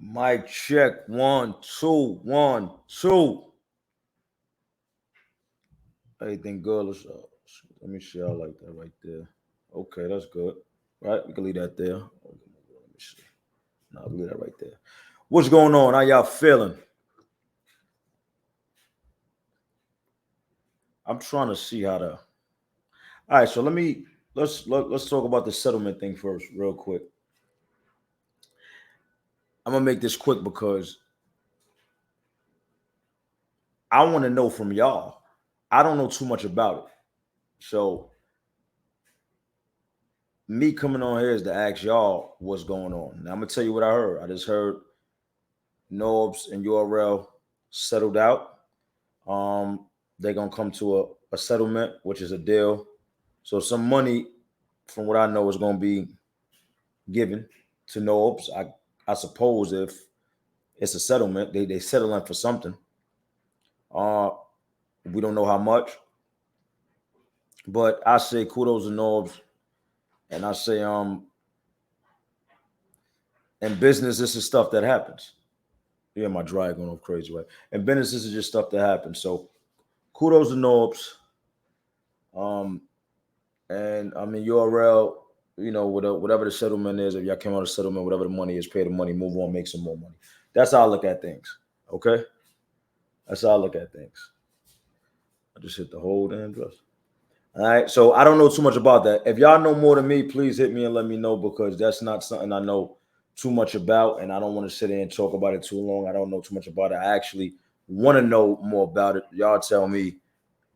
Mic check. 1, 2, 1, 2. Everything good. Let me see. I like that right there. Okay, that's good. Right, we can leave that there. Let me see. No, leave that right there. What's going on? How y'all feeling? I'm trying to see how to. All right, so let's talk about the settlement thing first, real quick. I'm gonna make this quick because I want to know from y'all. I don't know too much about it, so me coming on here is to ask y'all what's going on. Now I'm gonna tell you what I heard. I just heard N.O.R.E and U.R.E settled out. They're gonna come to a settlement, which is a deal. So some money, from what I know, is gonna be given to N.O.R.E. I suppose if it's a settlement, they settling for something. Uh, we don't know how much, but I say kudos to N.O.R.E. and I say in business, this is stuff that happens. Yeah, my dryer going off crazy, right? And business, this is just stuff that happens. So kudos to N.O.R.E. And I mean URL, whatever the settlement is, if y'all came out of settlement, whatever the money is, pay the money, move on, make some more money. That's how I look at things. Okay? That's how I look at things. I just hit the whole damn dress. All right. So I don't know too much about that. If y'all know more than me, please hit me and let me know because that's not something I know too much about, and I don't want to sit there and talk about it too long. I don't know too much about it. I actually want to know more about it. Y'all tell me.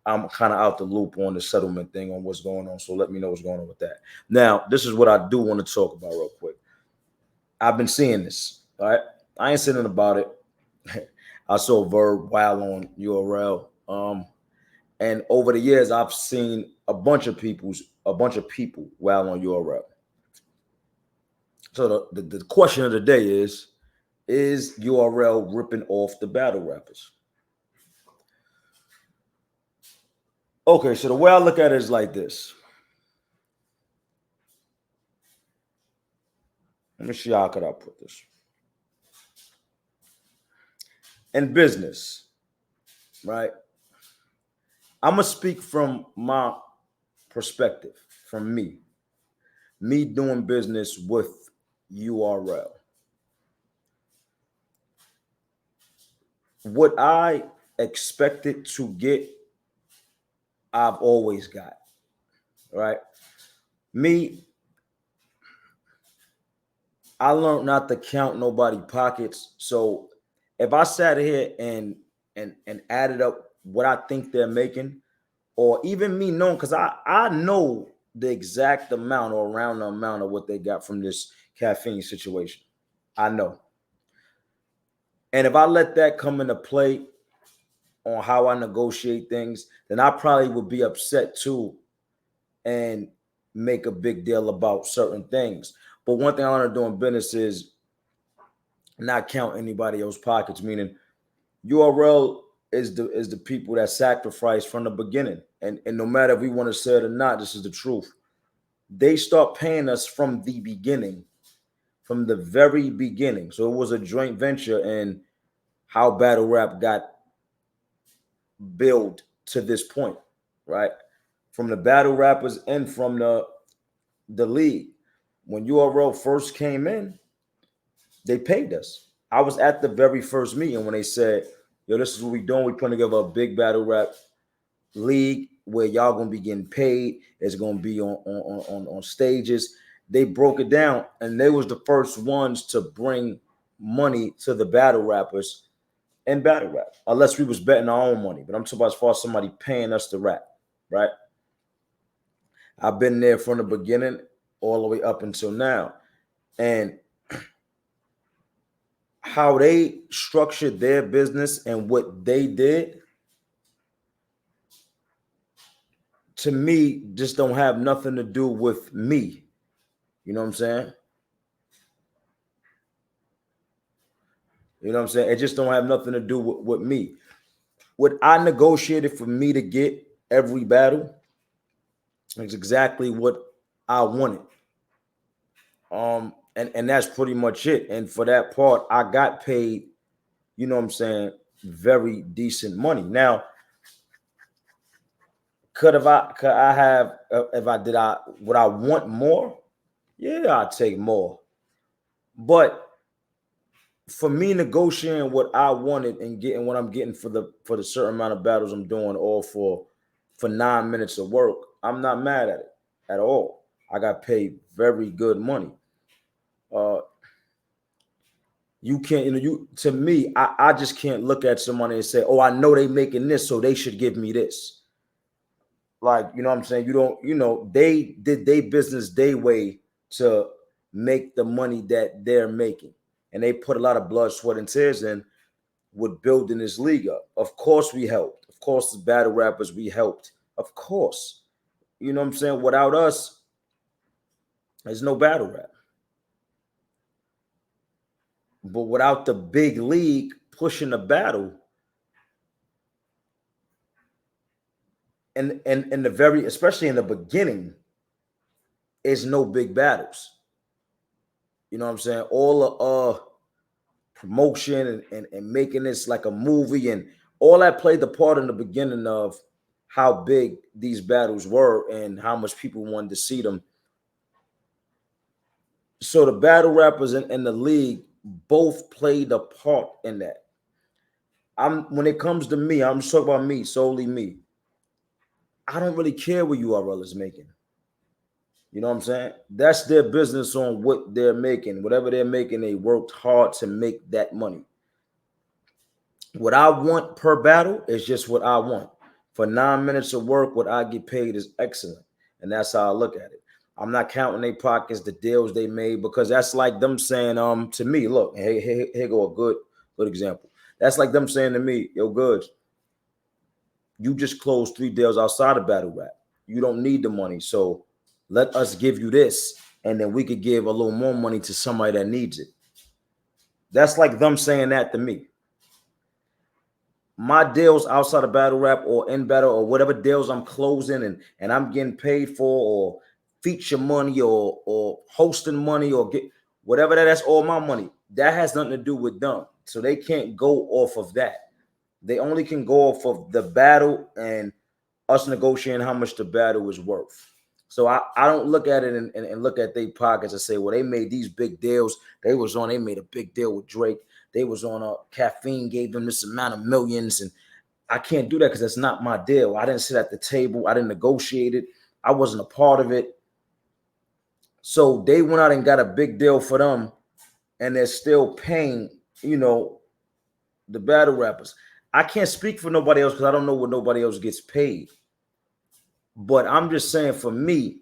I'm kind of out the loop on the settlement thing on what's going on. So let me know what's going on with that. Now, this is what I do want to talk about real quick. I've been seeing this. All right. I ain't saying about it. I saw Verb while on URL. And over the years, I've seen a bunch of people while on URL. So the question of the day is URL ripping off the battle rappers? Okay, so the way I look at it is like this. Let me see how could I put this. In business, right? I'm gonna speak from my perspective, from me doing business with URL. What I expected to get, I've always got. Right? Me, I learned not to count nobody pockets. So if I sat here and added up what I think they're making, or even me knowing, because I know the exact amount or around the amount of what they got from this caffeine situation. I know. And if I let that come into play on how I negotiate things, then I probably would be upset too and make a big deal about certain things. But one thing I want to do in business is not count anybody else's pockets, meaning URL is the people that sacrifice from the beginning. And no matter if we want to say it or not, this is the truth. They start paying us from the beginning, from the very beginning. So it was a joint venture in how battle rap got built to this point, right? From the battle rappers and from the league. When URL first came in, they paid us. I was at the very first meeting when they said, yo, this is what we doing. We're putting together a big battle rap league where y'all gonna be getting paid. It's gonna be on stages. They broke it down, and they was the first ones to bring money to the battle rappers and battle rap, unless we was betting our own money. But I'm talking about as far as somebody paying us to rap, right? I've been there from the beginning all the way up until now. And how they structured their business and what they did, to me, just don't have nothing to do with me. You know what I'm saying? You know what I'm saying? It just don't have nothing to do with me. What I negotiated for me to get every battle is exactly what I wanted. and that's pretty much it. And for that part, I got paid, you know what I'm saying, very decent money. Now, could I have if I did I would I want more? Yeah, I'd take more. But for me negotiating what I wanted and getting what I'm getting for the certain amount of battles I'm doing, all for 9 minutes of work, I'm not mad at it at all. I got paid very good money. Uh, you can't, you to me, I just can't look at somebody and say, oh, I know they making this, so they should give me this. Like, you know what I'm saying? You don't, they did their business their way to make the money that they're making. And they put a lot of blood, sweat, and tears in with building this league up. Of course we helped. Of course the battle rappers we helped. Of course. You know what I'm saying? Without us, there's no battle rap. But without the big league pushing the battle, and the very, especially in the beginning, is no big battles. You know what I'm saying? All the promotion and making this like a movie and all that played the part in the beginning of how big these battles were and how much people wanted to see them. So the battle rappers and the league both played a part in that. When it comes to me, I'm just talking about me, solely me. I don't really care what URL is making. You know what I'm saying? That's their business on what they're making. Whatever they're making, they worked hard to make that money. What I want per battle is just what I want. For 9 minutes of work, what I get paid is excellent. And that's how I look at it. I'm not counting their pockets, the deals they made, because that's like them saying, to me, look, hey, here go a good example. That's like them saying to me, yo, Goodz, you just closed 3 deals outside of battle rap. You don't need the money. So let us give you this. And then we could give a little more money to somebody that needs it. That's like them saying that to me. My deals outside of battle rap or in battle or whatever deals I'm closing and I'm getting paid for, or feature money or hosting money or get whatever that's all my money. That has nothing to do with them. So they can't go off of that. They only can go off of the battle and us negotiating how much the battle is worth. So I don't look at it and look at their pockets and say, well, they made these big deals. They made a big deal with Drake. They was on a Caffeine, gave them this amount of millions. And I can't do that because that's not my deal. I didn't sit at the table. I didn't negotiate it. I wasn't a part of it. So they went out and got a big deal for them. And they're still paying, the battle rappers. I can't speak for nobody else because I don't know what nobody else gets paid. But I'm just saying, for me,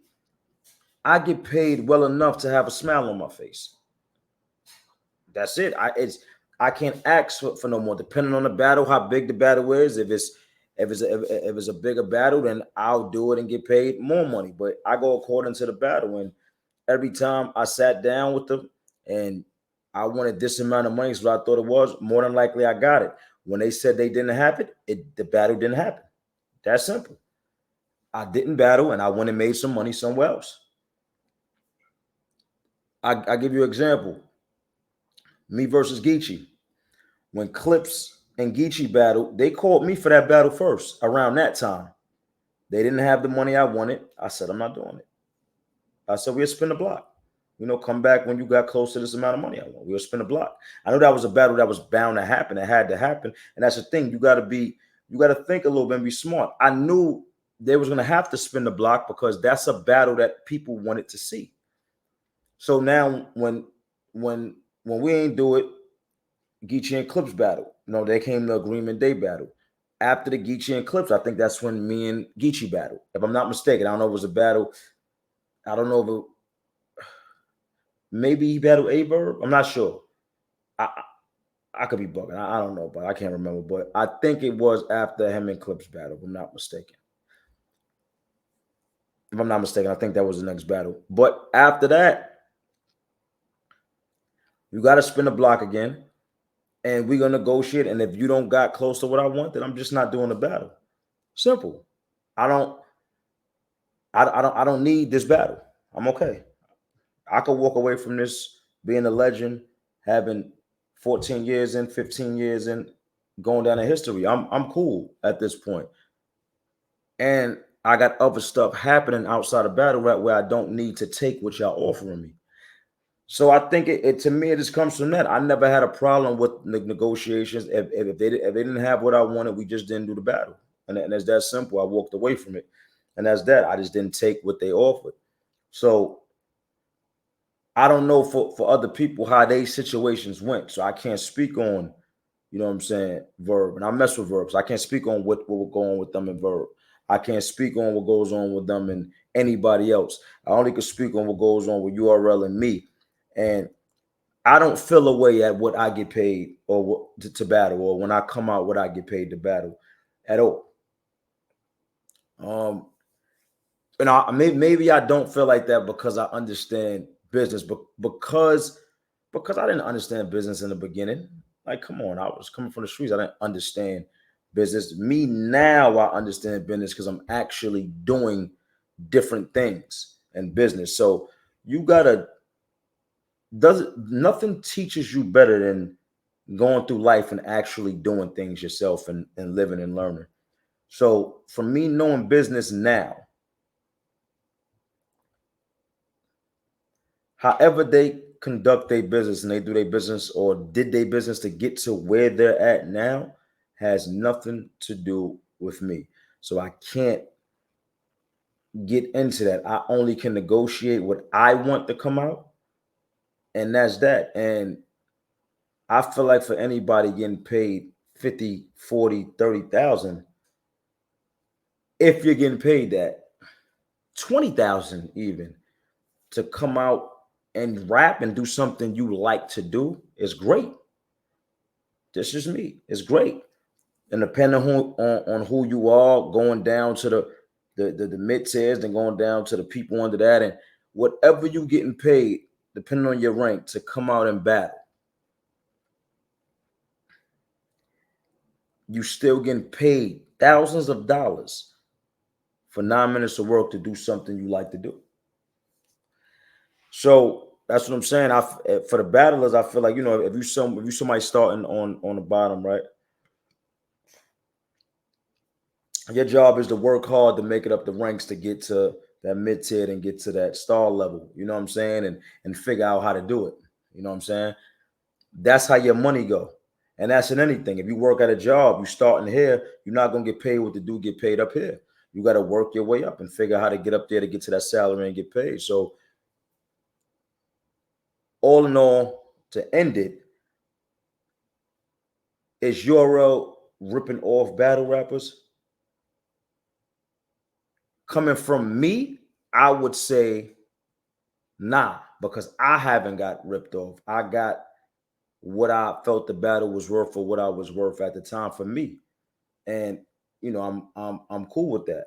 I get paid well enough to have a smile on my face. That's it. I can't ask for no more. Depending on the battle, how big the battle is. If it's a bigger battle, then I'll do it and get paid more money. But I go according to the battle. And every time I sat down with them and I wanted this amount of money, so I thought it was, more than likely I got it. When they said they didn't have it, the battle didn't happen. That's simple. I didn't battle and I went and made some money somewhere else. I give you an example. Me versus Geechee. When Clips and Geechee battled, they called me for that battle first around that time. They didn't have the money I wanted. I said, I'm not doing it. I said, we'll spin the block. Come back when you got close to this amount of money I want. We'll spin the block. I know that was a battle that was bound to happen. It had to happen. And that's the thing. You got to think a little bit and be smart. I knew they was going to have to spin the block because that's a battle that people wanted to see. So now when we ain't do it, Geechee and Clips battle. They came to agreement, they battle. After the Geechee and Clips, I think that's when me and Geechee battle. If I'm not mistaken, I don't know if it was a battle. I don't know if maybe he battled Averb. I'm not sure. I could be bugging. I don't know, but I can't remember. But I think it was after him and Clips battle, if I'm not mistaken. If I'm not mistaken, I think that was the next battle. But after that, you got to spin the block again. And we're gonna negotiate. And if you don't got close to what I want, then I'm just not doing the battle. Simple. I don't need this battle. I'm okay. I could walk away from this being a legend, having 14 years in, 15 years in, going down in history. I'm cool at this point. And I got other stuff happening outside of battle rap where I don't need to take what y'all offering me. So I think it to me it just comes from that. I never had a problem with negotiations. If they didn't have what I wanted, we just didn't do the battle, and it's that simple. I walked away from it, and that's that. I just didn't take what they offered. So I don't know for other people how they situations went. So I can't speak on, you know what I'm saying, Verb. And I mess with Verb. So I can't speak on what will go on with them in Verb. I can't speak on what goes on with them and anybody else. I only can speak on what goes on with URL and me. And I don't feel a way at what I get paid or what, to battle, or when I come out what I get paid to battle at all. And maybe I don't feel like that because I understand business, but because I didn't understand business in the beginning. Like, come on, I was coming from the streets. I didn't understand business. Me now, I understand business because I'm actually doing different things in business. So you gotta nothing teaches you better than going through life and actually doing things yourself and living and learning. So for me, knowing business now, however they conduct their business and they do their business or did their business to get to where they're at now has nothing to do with me. So I can't get into that. I only can negotiate what I want to come out, and that's that. And I feel like for anybody getting paid 50, 40, 30,000, if you're getting paid that 20,000 even to come out and rap and do something you like to do is great. This is me. It's great. And depending on who you are, going down to the mid tiers and going down to the people under that, and whatever you getting paid, depending on your rank, to come out and battle, you still getting paid thousands of dollars for 9 minutes of work to do something you like to do. So that's what I'm saying. For the battlers, I feel like, if you somebody starting on the bottom, right? Your job is to work hard to make it up the ranks to get to that mid tier and get to that star level. You know what I'm saying? And figure out how to do it. You know what I'm saying? That's how your money go. And that's in anything. If you work at a job, you starting here, you're not gonna get paid what the dude get paid up here. You got to work your way up and figure out how to get up there to get to that salary and get paid. So all in all, to end it, is URL ripping off battle rappers? Coming from me, I would say nah, because I haven't got ripped off. I got what I felt the battle was worth for what I was worth at the time for me. And I'm cool with that.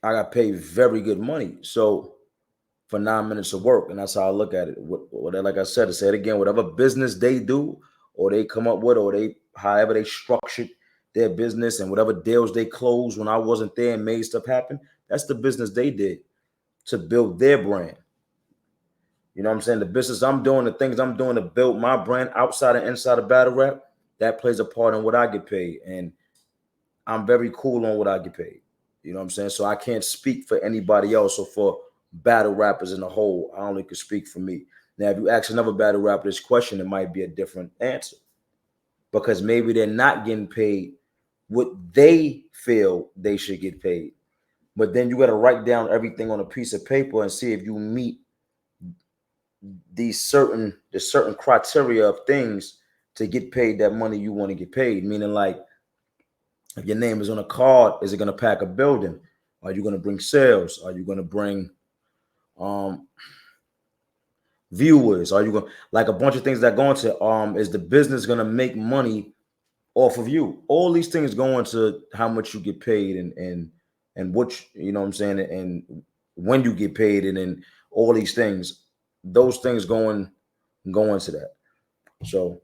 I got paid very good money. So for 9 minutes of work, and that's how I look at it. Like I said, to say it again, whatever business they do or they come up with, or however they structured their business and whatever deals they closed when I wasn't there and made stuff happen, that's the business they did to build their brand. You know what I'm saying? The business I'm doing, the things I'm doing to build my brand outside and inside of battle rap, that plays a part in what I get paid. And I'm very cool on what I get paid. You know what I'm saying? So I can't speak for anybody else or for battle rappers in a whole. I only can speak for me. Now, if you ask another battle rapper this question, it might be a different answer, because maybe they're not getting paid what they feel they should get paid. But then you got to write down everything on a piece of paper and see if you meet the certain criteria of things to get paid that money you want to get paid. Meaning, like, if your name is on a card, is it going to pack a building? Are you going to bring sales? Are you going to bring viewers? Are you going, like, a bunch of things that go into is the business going to make money off of you? All these things go into how much you get paid and what you know what I'm saying, and when you get paid, and then all these things, those things go into that. So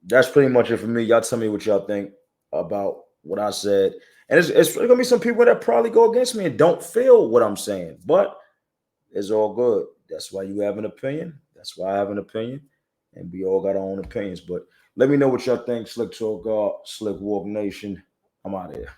that's pretty much it for me. Y'all tell me what y'all think about what I said. And it's gonna be some people that probably go against me and don't feel what I'm saying, but it's all good. that's why you have an opinion. That's why I have an opinion. And we all got our own opinions. But let me know what y'all think. Slick Talk God, Slick Walk Nation. I'm out of here.